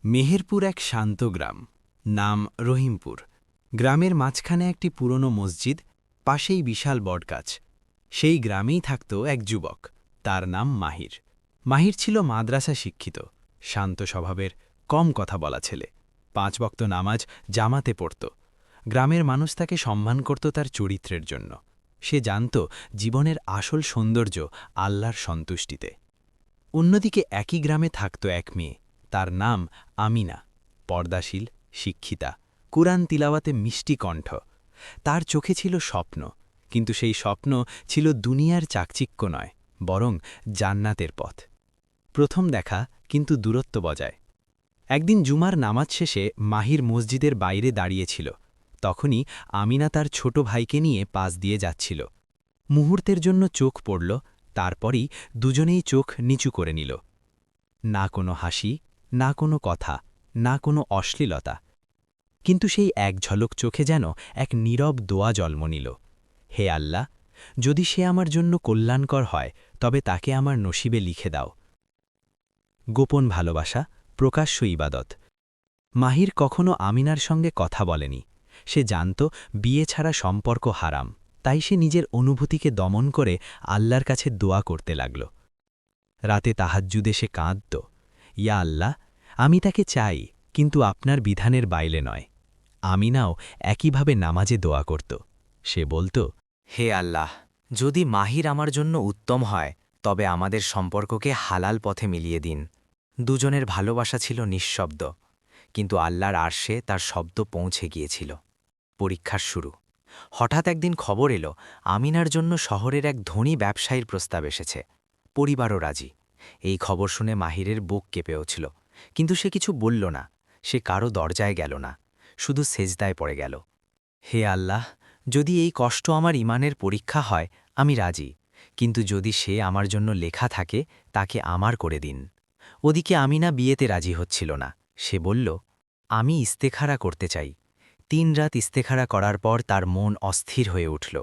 মেহেরপুর এক শান্ত গ্রাম, নাম রহিমপুর। গ্রামের মাঝখানে একটি পুরনো মসজিদ, পাশেই বিশাল বটগাছ। সেই গ্রামেই থাকত এক যুবক, তার নাম মাহির। মাহির ছিল মাদ্রাসা শিক্ষিত, শান্ত স্বভাবের, কম কথা বলা ছেলে। 5 ওয়াক্ত নামাজ জামাতে পড়ত। গ্রামের মানুষ তাকে সম্মান করত তার চরিত্রের জন্য। সে জানত জীবনের আসল সৌন্দর্য আল্লাহর সন্তুষ্টিতে। অন্যদিকে একই গ্রামে থাকত এক মেয়ে, তার নাম আমিনা। পর্দাশীল, শিক্ষিতা, কুরআন তিলাওয়াতে মিষ্টি কণ্ঠ। তার চোখে ছিল স্বপ্ন, কিন্তু সেই স্বপ্ন ছিল দুনিয়ার চাকচিক্য নয়, বরং জান্নাতের পথ। প্রথম দেখা, কিন্তু দূরত্ব বজায়। একদিন জুমার নামাজ শেষে মাহির মসজিদের বাইরে দাঁড়িয়েছিল। তখনই আমিনা তার ছোট ভাইকে নিয়ে পাশ দিয়ে যাচ্ছিল। মুহূর্তের জন্য চোখ পড়ল, তারপরই দুজনেই চোখ নিচু করে নিল। না কোনো হাসি, না কোনো কথা, না কোনো অশ্লীলতা, কিন্তু সেই এক ঝলক চোখে যেন এক নীরব দোয়া জন্ম নিল। হে আল্লাহ, যদি সে আমার জন্য কল্যাণকর হয়, তবে তাকে আমার নসিবে লিখে দাও। গোপন ভালোবাসা, প্রকাশ্য ইবাদত। মাহির কখনো আমিনার সঙ্গে কথা বলেনি। সে জানত বিয়ে ছাড়া সম্পর্ক হারাম, তাই সে নিজের অনুভূতিকে দমন করে আল্লাহর কাছে দোয়া করতে লাগল। রাতে তাহাজ্জুদে সে কাঁদত, ইয়া আল্লাহ, আমি তাকে চাই, কিন্তু আপনার বিধানের বাইরে নয়। আমিনাও একইভাবে নামাজে দোয়া করত। সে বলত, হে আল্লাহ, যদি মাহির আমার জন্য উত্তম হয়, তবে আমাদের সম্পর্ককে হালাল পথে মিলিয়ে দিন। দুজনের ভালোবাসা ছিল নিঃশব্দ, কিন্তু আল্লাহর আরশে তার শব্দ পৌঁছে গিয়েছিল। পরীক্ষার শুরু। হঠাৎ একদিন খবর এলো, আমিনার জন্য শহরের এক ধনী ব্যবসায়ীর প্রস্তাব এসেছে। পরিবারও রাজি। এই খবর শুনে মাহিরের বুক কেঁপে উঠল, কিন্তু সে কিছু বলল না। সে কারো দরজায় গেল না, শুধু সেজদায় পড়ে গেল। হে আল্লাহ, যদি এই কষ্ট আমার ইমানের পরীক্ষা হয়, আমি রাজি, কিন্তু যদি সে আমার জন্য লেখা থাকে, তাকে আমার করে দিন। ওদিকে আমিনা বিয়েতে রাজি হচ্ছিল না। সে বলল, আমি ইস্তেখারা করতে চাই। 3 রাত ইস্তেখারা করার পর তার মন অস্থির হয়ে উঠল।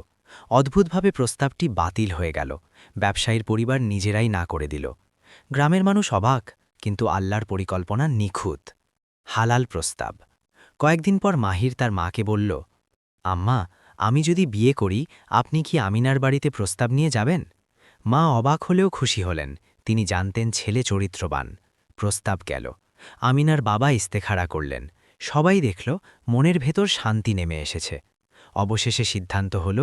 অদ্ভুতভাবে প্রস্তাবটি বাতিল হয়ে গেল। ব্যবসায়ীর পরিবার নিজেরাই না করে দিল। গ্রামের মানুষ অবাক, কিন্তু আল্লাহর পরিকল্পনা নিখুঁত। হালাল প্রস্তাব। কয়েকদিন পর মাহির তার মাকে বলল, আম্মা, আমি যদি বিয়ে করি, আপনি কি আমিনার বাড়িতে প্রস্তাব নিয়ে যাবেন? মা অবাক হলেও খুশি হলেন। তিনি জানতেন ছেলে চরিত্রবান। প্রস্তাব গেল। আমিনার বাবা ইস্তেখারা করলেন। সবাই দেখল মনের ভেতর শান্তি নেমে এসেছে। অবশেষে সিদ্ধান্ত হল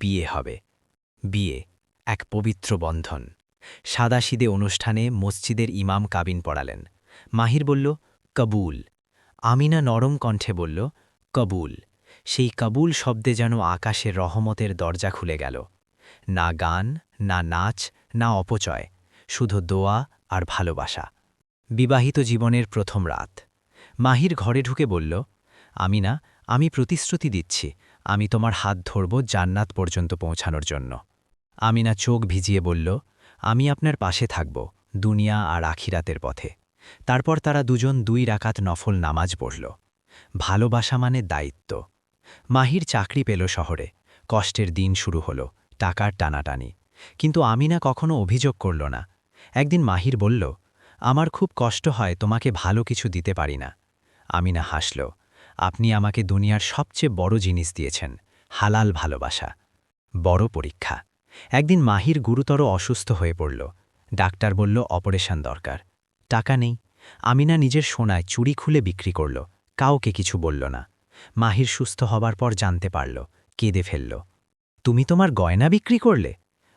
বিয়ে হবে। বিয়ে, এক পবিত্র বন্ধন। সাদাসিদে অনুষ্ঠানে মসজিদের ইমাম কাবিন পড়ালেন। মাহির বলল, কবুল। আমিনা নরম কণ্ঠে বলল, কবুল। সেই কবুল শব্দে যেন আকাশের রহমতের দরজা খুলে গেল। না গান, না নাচ, না অপচয়, শুধু দোয়া আর ভালোবাসা। বিবাহিত জীবনের প্রথম রাত। মাহির ঘরে ঢুকে বলল, আমিনা, আমি প্রতিশ্রুতি দিচ্ছি, আমি তোমার হাত ধরব জান্নাত পর্যন্ত পৌঁছানোর জন্য। আমিনা চোখ ভিজিয়ে বলল, আমি আপনার পাশে থাকব, দুনিয়া আর আখিরাতের পথে। তারপর তারা দুজন 2 রাকাত নফল নামাজ পড়ল। ভালোবাসা মানে দায়িত্ব। মাহির চাকরি পেল শহরে। কষ্টের দিন শুরু হলো, টাকার টানাটানি। কিন্তু আমিনা কখনো অভিযোগ করল না। একদিন মাহির বলল, আমার খুব কষ্ট হয়, তোমাকে ভালো কিছু দিতে পারি না। আমিনা হাসল, আপনি আমাকে দুনিয়ার সবচেয়ে বড় জিনিস দিয়েছেন, হালাল ভালোবাসা। বড় পরীক্ষা। একদিন মাহির গুরুতর অসুস্থ হয়ে পড়ল। ডাক্তার বলল অপারেশন দরকার। টাকা নেই। আমিনা নিজের সোনায় চুড়ি খুলে বিক্রি করল, কাউকে কিছু বলল না। মাহির সুস্থ হবার পর জানতে পারল, কেঁদে ফেলল, তুমি তোমার গয়না বিক্রি করলে?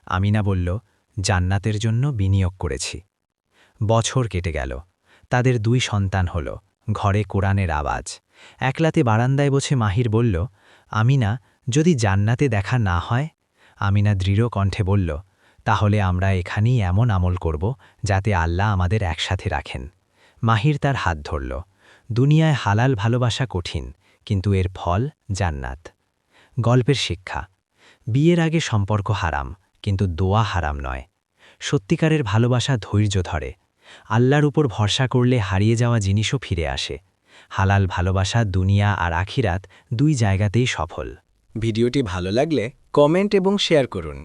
আমিনা বলল, জান্নাতের জন্য বিনিয়োগ করেছি। বছর কেটে গেল। তাদের 2 সন্তান হল। ঘরে কোরআনের আওয়াজ। একলাতে বারান্দায় বসে মাহির বলল, আমিনা, যদি জান্নাতে দেখা না হয়? আমিনা দৃঢ় কণ্ঠে বলল, তাহলে আমরা এখানেই এমন আমল করব যাতে আল্লাহ আমাদের একসাথে রাখেন। মাহির তার হাত ধরল। দুনিয়ায় হালাল ভালোবাসা কঠিন, কিন্তু এর ফল জান্নাত। গল্পের শিক্ষা। বিয়ের আগে সম্পর্ক হারাম, কিন্তু দোয়া হারাম নয়। সত্যিকারের ভালোবাসা ধৈর্য ধরে। আল্লাহর উপর ভরসা করলে হারিয়ে যাওয়া জিনিসও ফিরে আসে। হালাল ভালোবাসা দুনিয়া আর আখিরাত 2 জায়গাতেই সফল। ভিডিওটি ভালো লাগলে কমেন্ট এবং শেয়ার করুন।